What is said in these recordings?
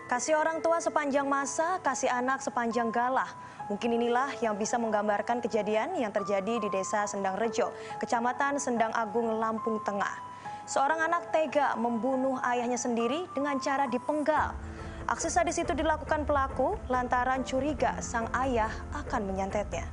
Kasih orang tua sepanjang masa, kasih anak sepanjang galah. Mungkin inilah yang bisa menggambarkan kejadian yang terjadi di Desa Sendang Rejo, Kecamatan Sendang Agung, Lampung Tengah. Seorang anak tega membunuh ayahnya sendiri dengan cara dipenggal. Aksi sadis itu dilakukan pelaku lantaran curiga sang ayah akan menyantetnya.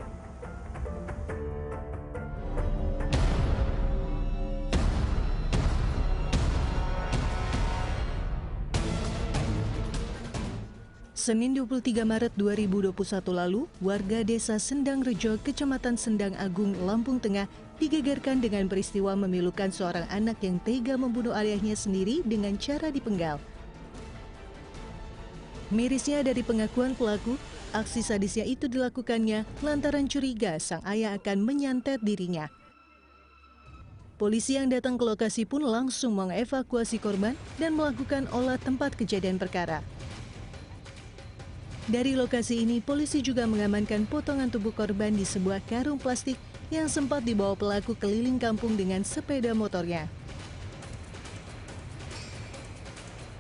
Senin 23 Maret 2021 lalu, warga Desa Sendang Rejo, Kecamatan Sendang Agung, Lampung Tengah digegerkan dengan peristiwa memilukan seorang anak yang tega membunuh ayahnya sendiri dengan cara dipenggal. Mirisnya dari pengakuan pelaku, aksi sadisnya itu dilakukannya lantaran curiga sang ayah akan menyantet dirinya. Polisi yang datang ke lokasi pun langsung mengevakuasi korban dan melakukan olah tempat kejadian perkara. Dari lokasi ini, polisi juga mengamankan potongan tubuh korban di sebuah karung plastik yang sempat dibawa pelaku keliling kampung dengan sepeda motornya.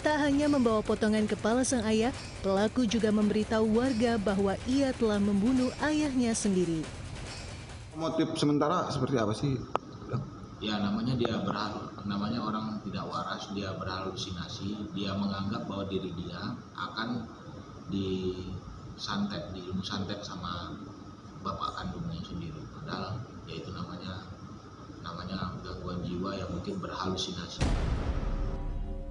Tak hanya membawa potongan kepala sang ayah, pelaku juga memberitahu warga bahwa ia telah membunuh ayahnya sendiri. Motif sementara seperti apa sih? Ya, namanya orang tidak waras, dia berhalusinasi, dia menganggap bahwa diri dia akan diilmu santet sama bapak kandungnya sendiri. Padahal ya itu namanya gangguan jiwa yang mungkin berhalusinasi.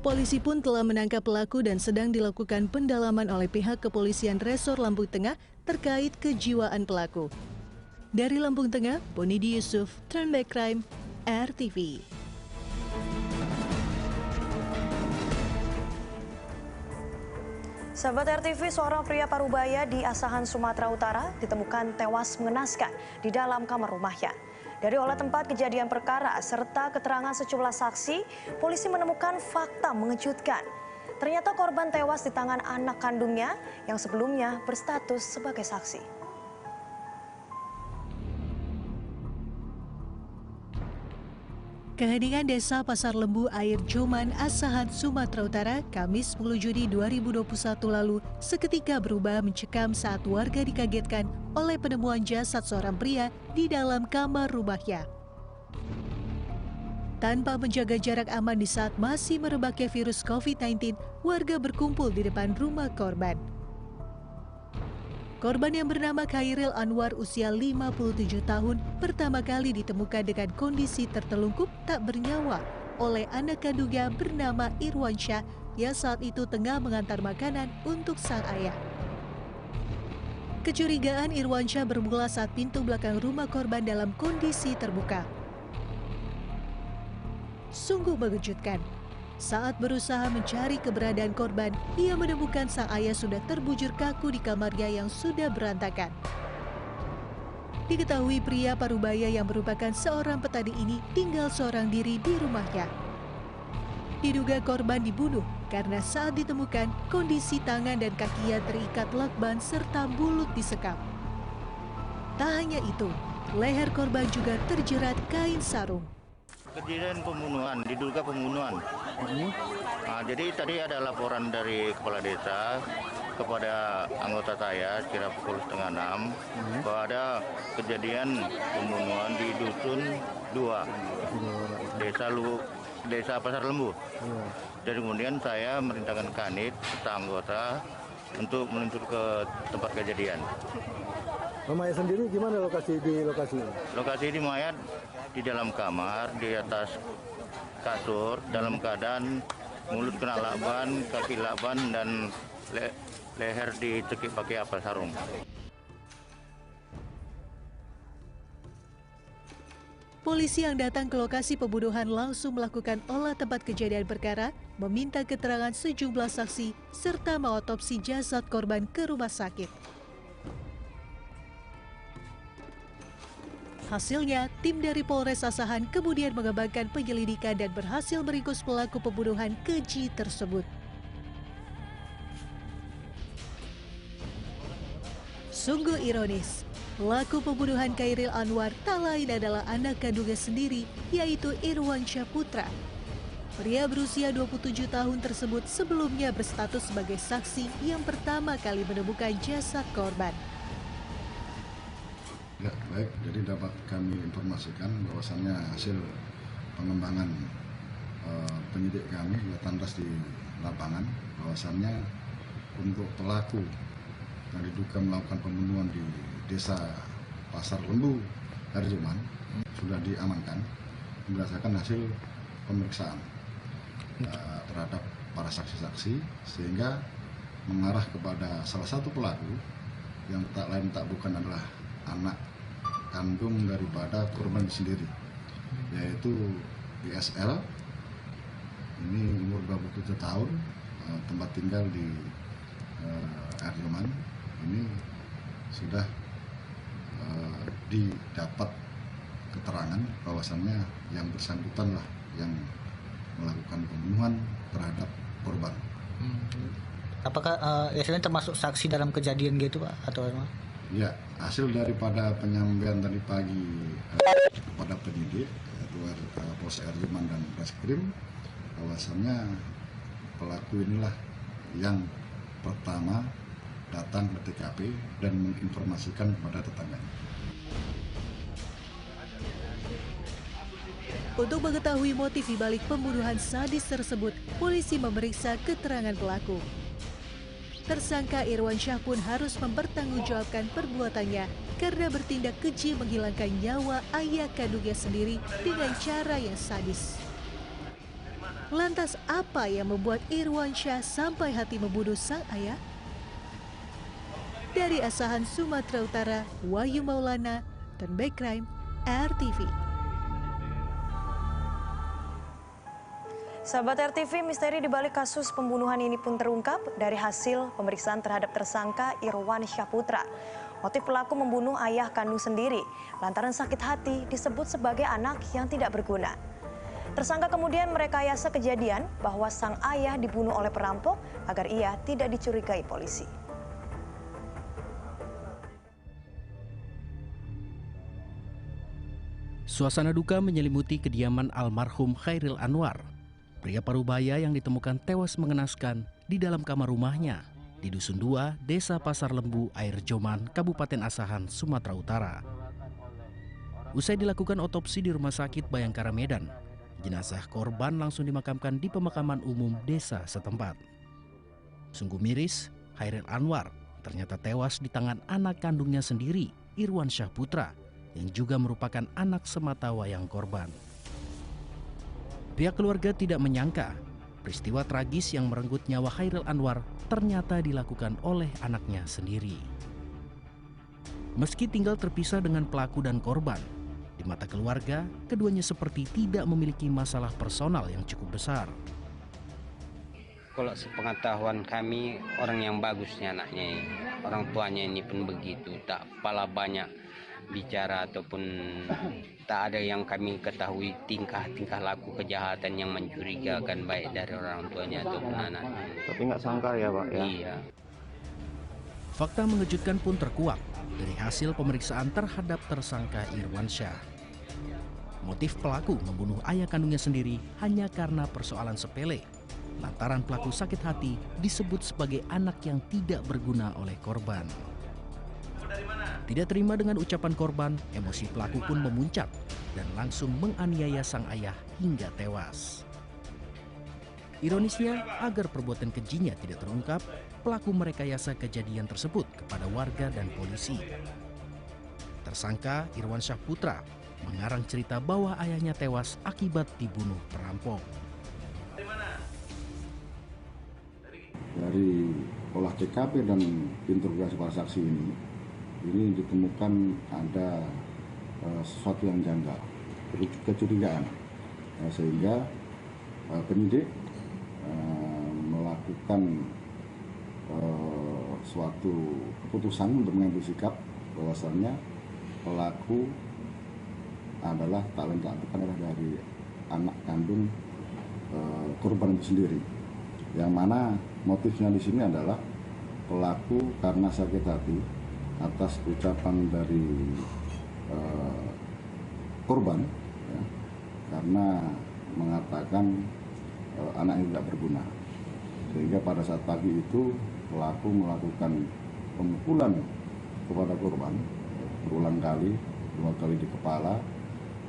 Polisi pun telah menangkap pelaku dan sedang dilakukan pendalaman oleh pihak kepolisian Resor Lampung Tengah terkait kejiwaan pelaku. Dari Lampung Tengah, Bonidi Yusuf, Trendback Crime, RTV. Sahabat RTV, seorang pria Parubaya di Asahan, Sumatera Utara ditemukan tewas mengenaskan di dalam kamar rumahnya. Dari olah tempat kejadian perkara serta keterangan sejumlah saksi, polisi menemukan fakta mengejutkan. Ternyata korban tewas di tangan anak kandungnya yang sebelumnya berstatus sebagai saksi. Keheningan Desa Pasar Lembu Air Joman, Asahan, Sumatera Utara, Kamis 10 Juni 2021 lalu seketika berubah mencekam saat warga dikagetkan oleh penemuan jasad seorang pria di dalam kamar rumahnya. Tanpa menjaga jarak aman di saat masih merebaknya virus COVID-19, warga berkumpul di depan rumah korban. Korban yang bernama Khairil Anwar usia 57 tahun pertama kali ditemukan dengan kondisi tertelungkup tak bernyawa oleh anak kandungnya bernama Irwansyah yang saat itu tengah mengantar makanan untuk sang ayah. Kecurigaan Irwansyah bermula saat pintu belakang rumah korban dalam kondisi terbuka. Sungguh mengejutkan. Saat berusaha mencari keberadaan korban, ia menemukan sang ayah sudah terbujur kaku di kamarnya yang sudah berantakan. Diketahui pria Parubaya yang merupakan seorang petani ini tinggal seorang diri di rumahnya. Diduga korban dibunuh karena saat ditemukan kondisi tangan dan kakinya terikat lakban serta mulut disekam. Tak hanya itu, leher korban juga terjerat kain sarung. Kejadian pembunuhan, diduga pembunuhan. Nah, jadi tadi ada laporan dari kepala desa kepada anggota saya kira pukul 5:30 bahwa ada kejadian pembunuhan di Dusun 2, Desa Pasar Lembu. Dan kemudian saya merintahkan Kanit serta anggota untuk meluncur ke tempat kejadian. Mayat sendiri gimana lokasi ini? Lokasi di mayat di dalam kamar, di atas kasur, dalam keadaan mulut kena lakban, kaki lakban, dan leher dicekik pakai apel sarung. Polisi yang datang ke lokasi pembunuhan langsung melakukan olah tempat kejadian perkara, meminta keterangan sejumlah saksi, serta mengotopsi jasad korban ke rumah sakit. Hasilnya, tim dari Polres Asahan kemudian mengembangkan penyelidikan dan berhasil meringkus pelaku pembunuhan keji tersebut. Sungguh ironis, pelaku pembunuhan Khairil Anwar tak lain adalah anak kandungnya sendiri, yaitu Irwansyah Putra. Pria berusia 27 tahun tersebut sebelumnya berstatus sebagai saksi yang pertama kali menemukan jasad korban. Ya, baik. Jadi dapat kami informasikan bahwasannya hasil pengembangan penyidik kami Lantas di lapangan bahwasannya untuk pelaku yang diduga melakukan pembunuhan di Desa Pasar Lembu, Arjoman sudah diamankan berdasarkan hasil pemeriksaan terhadap para saksi-saksi, sehingga mengarah kepada salah satu pelaku yang tak lain tak bukan adalah anak kandung daripada korban sendiri, yaitu ISL. Ini umur 27 tahun, tempat tinggal di Arjoman. Ini sudah didapat keterangan bahwasannya yang bersangkutan lah yang melakukan pembunuhan terhadap korban. Apakah ISL termasuk saksi dalam kejadian gitu Pak atau apa? Ya, hasil daripada penyampaian tadi pagi kepada penyidik yaitu Polsek Arjoman dan Reskrim, bahwasannya pelaku inilah yang pertama datang ke TKP dan menginformasikan kepada tetangganya. Untuk mengetahui motif di balik pembunuhan sadis tersebut, polisi memeriksa keterangan pelaku. Tersangka Irwansyah pun harus mempertanggungjawabkan perbuatannya karena bertindak keji menghilangkan nyawa ayah kandungnya sendiri dengan cara yang sadis. Lantas apa yang membuat Irwansyah sampai hati membunuh sang ayah? Dari Asahan, Sumatera Utara, Wahyu Maulana, Turn Back Crime, RTV. Sahabat RTV, misteri di balik kasus pembunuhan ini pun terungkap dari hasil pemeriksaan terhadap tersangka Irwansyah Putra. Motif pelaku membunuh ayah kandung sendiri lantaran sakit hati disebut sebagai anak yang tidak berguna. Tersangka kemudian merekayasa kejadian bahwa sang ayah dibunuh oleh perampok agar ia tidak dicurigai polisi. Suasana duka menyelimuti kediaman almarhum Khairil Anwar, pria parubaya yang ditemukan tewas mengenaskan di dalam kamar rumahnya di Dusun 2, Desa Pasar Lembu, Arjoman, Kabupaten Asahan, Sumatera Utara. Usai dilakukan otopsi di Rumah Sakit Bayangkara Medan, jenazah korban langsung dimakamkan di pemakaman umum desa setempat. Sungguh miris, Khairil Anwar ternyata tewas di tangan anak kandungnya sendiri, Irwansyah Putra, yang juga merupakan anak sematawayang korban. Pihak keluarga tidak menyangka peristiwa tragis yang merenggut nyawa Khairil Anwar ternyata dilakukan oleh anaknya sendiri. Meski tinggal terpisah dengan pelaku dan korban, di mata keluarga, keduanya seperti tidak memiliki masalah personal yang cukup besar. Kalau sepengetahuan kami, orang yang bagusnya anaknya, orang tuanya ini pun begitu, tak pala banyak bicara ataupun tak ada yang kami ketahui tingkah laku kejahatan yang mencurigakan baik dari orang tuanya ataupun anaknya. Tapi nggak sangka ya Pak ya? Iya. Fakta mengejutkan pun terkuak dari hasil pemeriksaan terhadap tersangka Irwansyah. Motif pelaku membunuh ayah kandungnya sendiri hanya karena persoalan sepele. Lantaran pelaku sakit hati disebut sebagai anak yang tidak berguna oleh korban. Tidak terima dengan ucapan korban, emosi pelaku pun memuncak dan langsung menganiaya sang ayah hingga tewas. Ironisnya, agar perbuatan kejinya tidak terungkap, pelaku merekayasa kejadian tersebut kepada warga dan polisi. Tersangka Irwansyah Putra mengarang cerita bahwa ayahnya tewas akibat dibunuh perampok. Dari olah TKP dan interogasi para saksi ini ditemukan ada sesuatu yang janggal, kecurigaan, sehingga penyidik melakukan suatu keputusan untuk mengambil sikap bahwasannya pelaku adalah tak lain tak bukan dari anak kandung korban itu sendiri, yang mana motifnya di sini adalah pelaku karena sakit hati atas ucapan dari korban, ya, karena mengatakan anaknya tidak berguna. Sehingga pada saat pagi itu pelaku melakukan pemukulan kepada korban berulang kali, 2 kali di kepala,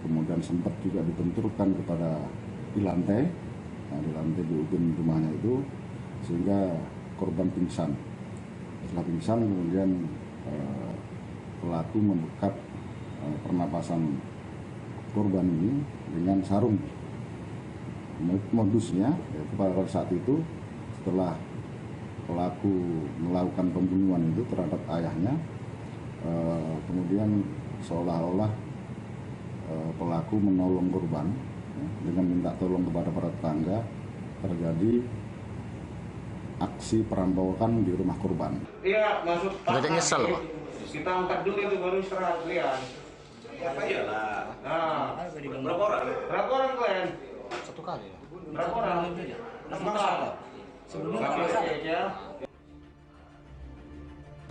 kemudian sempat juga dibenturkan di lantai di ujung rumahnya itu, sehingga korban pingsan. Setelah pingsan kemudian pelaku membekat pernapasan korban ini dengan sarung. Modusnya yaitu pada saat itu setelah pelaku melakukan pembunuhan itu terhadap ayahnya, kemudian seolah-olah pelaku menolong korban dengan minta tolong kepada para tetangga, terjadi aksi perampokan di rumah korban. Iya, masuk. Nggak nyesal, Pak? Kita angkat dulu itu baru istirahat, lihat. Iyalah. Nah, berapa orang? Berapa orang kalian? 1 kali ya. Berapa orang? Sebelumnya ya.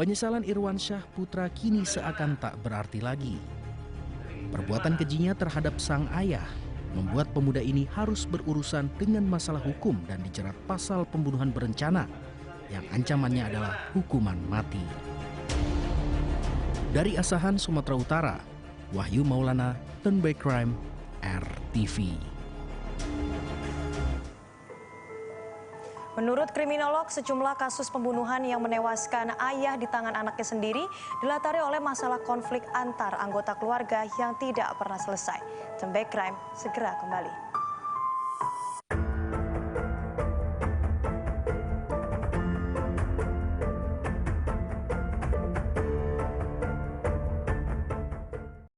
Penyesalan Irwansyah putra kini seakan tak berarti lagi. Perbuatan kejinya terhadap sang ayah membuat pemuda ini harus berurusan dengan masalah hukum dan dijerat pasal pembunuhan berencana yang ancamannya adalah hukuman mati. Dari Asahan, Sumatera Utara, Wahyu Maulana, Turnback Crime, RTV. Menurut kriminolog, sejumlah kasus pembunuhan yang menewaskan ayah di tangan anaknya sendiri dilatari oleh masalah konflik antar anggota keluarga yang tidak pernah selesai. Turnback Crime segera kembali.